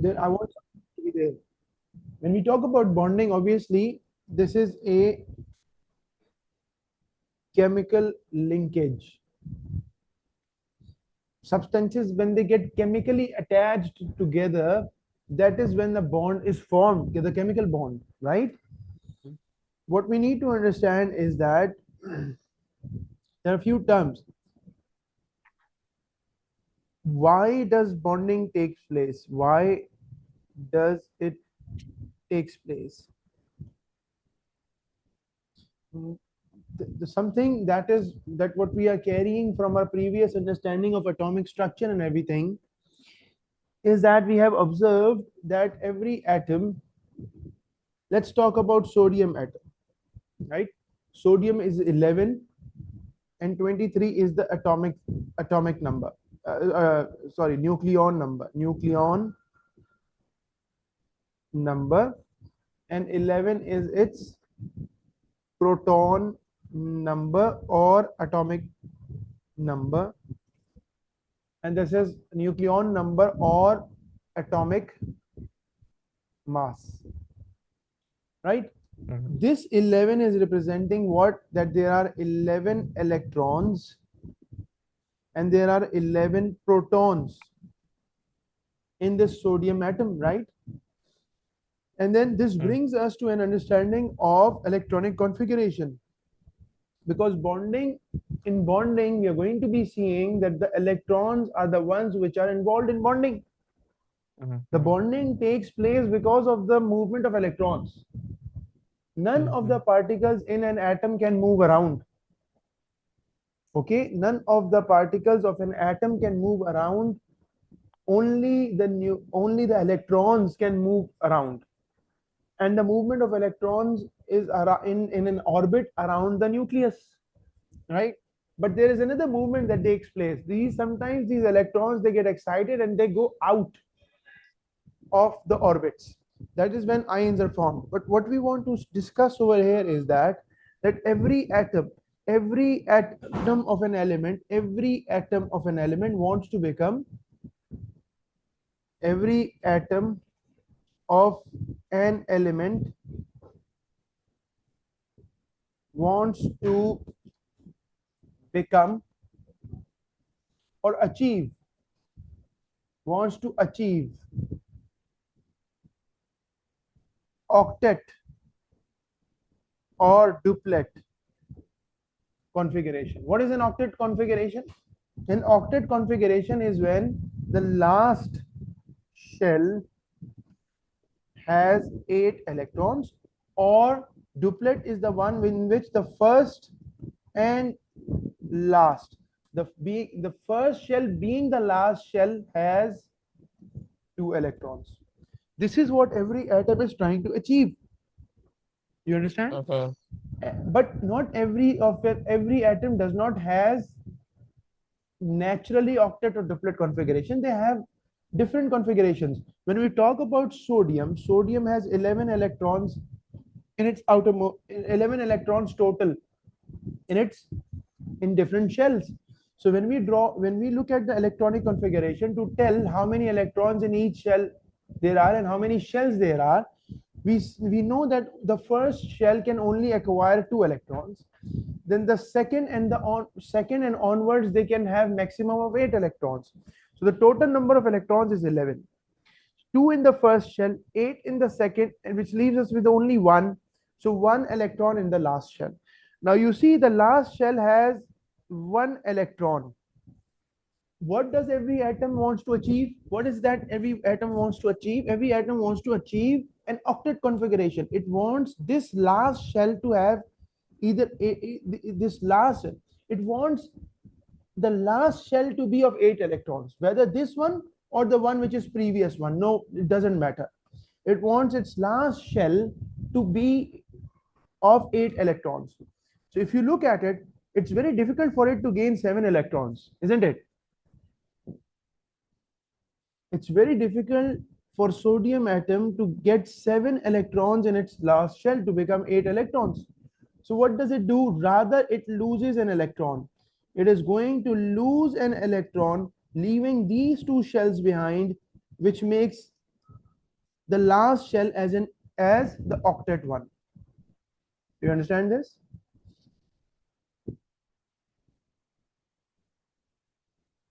Then I want something to be there. When we talk about bonding, obviously, this is a chemical linkage. Substances, when they get chemically attached together, that is when the bond is formed, the chemical bond, right? What we need to understand is that there are a few terms. Why does bonding take place? Why does it takes place? Something that is that what we are carrying from our previous understanding of atomic structure and everything is that we have observed that every atom, let's talk about sodium atom, right? Sodium is 11 and 23 is the atomic number. Sorry, nucleon number, and 11 is its proton number or atomic number, and this is nucleon number or atomic mass, right? This 11 is representing what? That there are 11 electrons and there are 11 protons in this sodium atom, right? And then this brings us to an understanding of electronic configuration, because in bonding we are going to be seeing that the electrons are the ones which are involved in bonding. The bonding takes place because of the movement of electrons. None of the particles in an atom can move around. Okay, none of the particles of an atom can move around. Only the electrons can move around, and the movement of electrons is in an orbit around the nucleus, right? But there is another movement that takes place. Sometimes these electrons, they get excited and they go out of the orbits. That is when ions are formed. But what we want to discuss over here is that every atom of an element, every atom of an element wants to become, every atom of an element wants to become or achieve, wants to achieve octet or duplet configuration. What is an octet configuration? An octet configuration is when the last shell has 8 electrons, or duplet is the one in which the first and last, the first shell being the last shell, has 2 electrons. This is what every atom is trying to achieve. You understand? But not every atom does not has naturally octet or duplet configuration. They have different configurations. When we talk about sodium has 11 electrons in its 11 electrons total in different shells. So when we look at the electronic configuration to tell how many electrons in each shell there are and how many shells there are, we know that the first shell can only acquire 2 electrons. Then the second and onwards, they can have maximum of 8 electrons. So the total number of electrons is 11. 2 in the first shell, 8 in the second, and which leaves us with only 1. So 1 electron in the last shell. Now you see the last shell has 1 electron. What does every atom wants to achieve? What is that every atom wants to achieve? Every atom wants to achieve an octet configuration. It wants this last shell to have either this last, it wants the last shell to be of 8 electrons, whether this one or the one which is previous one. No, it doesn't matter. It wants its last shell to be of 8 electrons. So if you look at it, it's very difficult for it to gain 7 electrons, isn't it? It's very difficult for sodium atom to get 7 electrons in its last shell to become 8 electrons. So what does it do? Rather, it loses an electron. It is going to lose an electron, leaving these 2 shells behind, which makes the last shell as the octet one. Do you understand this?